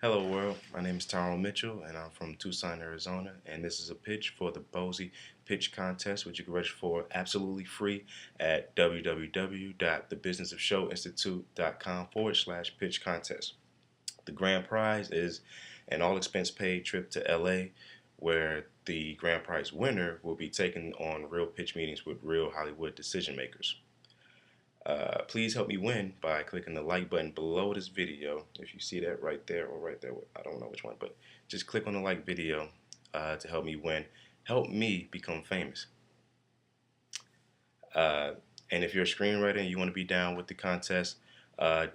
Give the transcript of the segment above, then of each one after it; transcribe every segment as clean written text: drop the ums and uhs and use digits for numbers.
Hello world, my name is Tyrone Mitchell and I'm from Tucson, Arizona, and this is a pitch for the BOSI Pitch Contest, which you can register for absolutely free at www.thebusinessofshowinstitute.com/pitch contest. The grand prize is an all expense paid trip to LA where the grand prize winner will be taken on real pitch meetings with real Hollywood decision makers. Please help me win by clicking the like button below this video. If you see that right there or right there, I don't know which one, but just click on the like video to help me win. Help me become famous. Uh, and if you're a screenwriter and you want to be down with the contest, uh,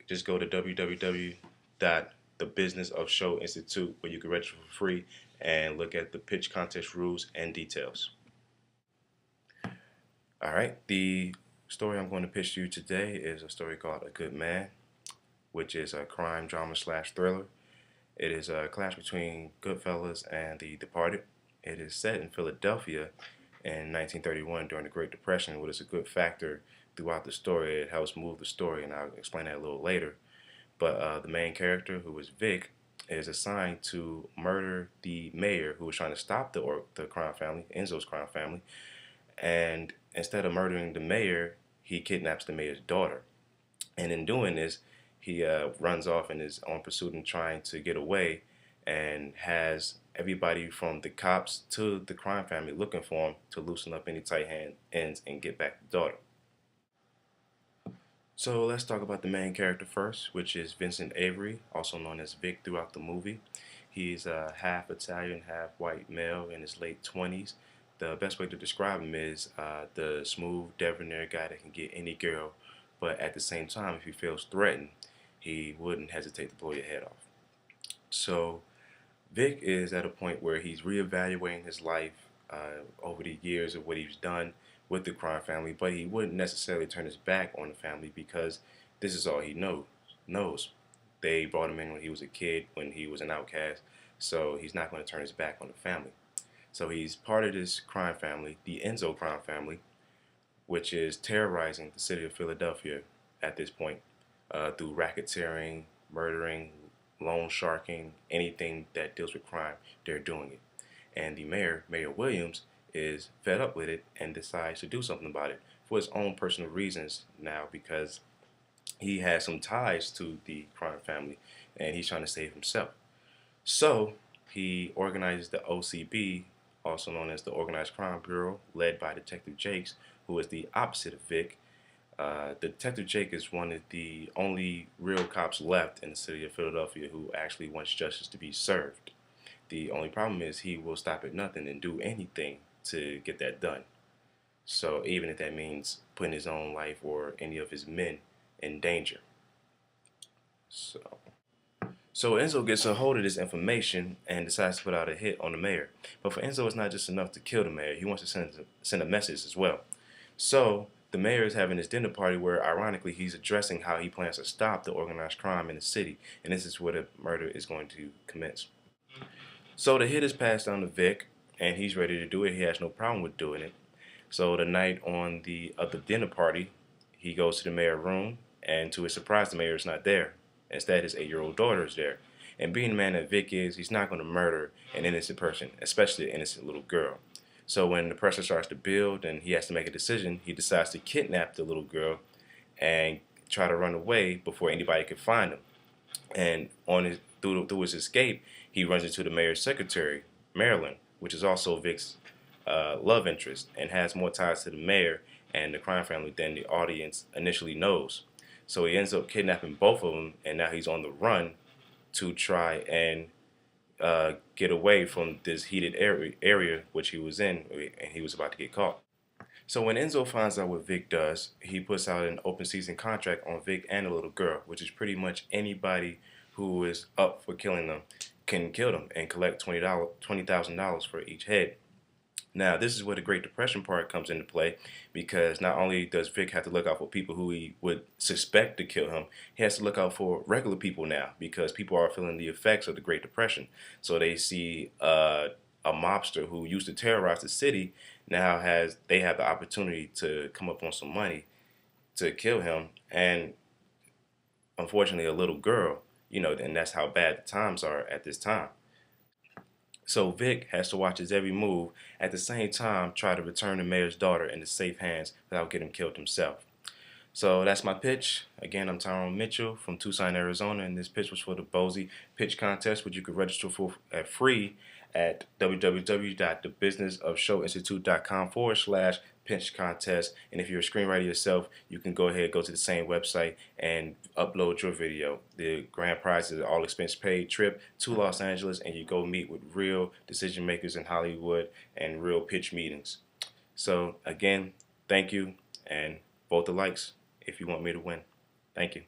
just go to www.thebusinessofshowinstitute where you can register for free and look at the pitch contest rules and details. All right, the story I'm going to pitch to you today is a story called A Good Man, which is a crime drama slash thriller. It is a clash between Goodfellas and The Departed. It is set in Philadelphia in 1931 during the Great Depression, which is a good factor throughout the story. It helps move the story, and I'll explain that a little later. But the main character, who is Vic, is assigned to murder the mayor who was trying to stop the crime family, Enzo's crime family. And instead of murdering the mayor, he kidnaps the mayor's daughter. And in doing this, he runs off and is on pursuit and trying to get away, and has everybody from the cops to the crime family looking for him to loosen up any tight ends and get back the daughter. So let's talk about the main character first, which is Vincent Avery, also known as Vic throughout the movie. He's a half Italian, half white male in his late 20s. The best way to describe him is the smooth, debonair guy that can get any girl, but at the same time, if he feels threatened, he wouldn't hesitate to blow your head off. So Vic is at a point where he's reevaluating his life over the years of what he's done with the crime family, but he wouldn't necessarily turn his back on the family because this is all he knows. They brought him in when he was a kid, when he was an outcast, so he's not going to turn his back on the family. So he's part of this crime family, the Enzo crime family, which is terrorizing the city of Philadelphia at this point through racketeering, murdering, loan sharking, anything that deals with crime, they're doing it. And the mayor, Mayor Williams, is fed up with it and decides to do something about it for his own personal reasons now, because he has some ties to the crime family and he's trying to save himself. So he organizes the OCB, also known as the Organized Crime Bureau, led by Detective Jakes, who is the opposite of Vic. Detective Jake is one of the only real cops left in the city of Philadelphia who actually wants justice to be served. The only problem is he will stop at nothing and do anything to get that done. So even if that means putting his own life or any of his men in danger. So Enzo gets a hold of this information and decides to put out a hit on the mayor. But for Enzo, it's not just enough to kill the mayor. He wants to send a message as well. So the mayor is having this dinner party where, ironically, he's addressing how he plans to stop the organized crime in the city. And this is where the murder is going to commence. So the hit is passed down to Vic, and he's ready to do it. He has no problem with doing it. So the night on the other dinner party, he goes to the mayor's room, and to his surprise, the mayor is not there. Instead, his 8-year-old daughter is there. And being the man that Vic is, he's not going to murder an innocent person, especially an innocent little girl. So when the pressure starts to build and he has to make a decision, he decides to kidnap the little girl and try to run away before anybody could find him. And through his escape, he runs into the mayor's secretary, Marilyn, which is also Vic's love interest and has more ties to the mayor and the crime family than the audience initially knows. So he ends up kidnapping both of them, and now he's on the run to try and get away from this heated area which he was in, and he was about to get caught. So when Enzo finds out what Vic does, he puts out an open season contract on Vic and the little girl, which is pretty much anybody who is up for killing them can kill them and collect $20,000 for each head. Now, this is where the Great Depression part comes into play, because not only does Vic have to look out for people who he would suspect to kill him, he has to look out for regular people now, because people are feeling the effects of the Great Depression. So they see a mobster who used to terrorize the city now they have the opportunity to come up on some money to kill him, and unfortunately a little girl and that's how bad the times are at this time. So Vic has to watch his every move, at the same time try to return the mayor's daughter into safe hands without getting killed himself. So that's my pitch. Again, I'm Tyrone Mitchell from Tucson, Arizona, and this pitch was for the BOSI Pitch Contest, which you can register for at free at www.thebusinessofshowinstitute.com/pitch contest. And if you're a screenwriter yourself, you can go ahead, go to the same website, and upload your video. The grand prize is an all expense paid trip to Los Angeles, and you go meet with real decision makers in Hollywood and real pitch meetings. So again, thank you, and vote the likes if you want me to win. Thank you.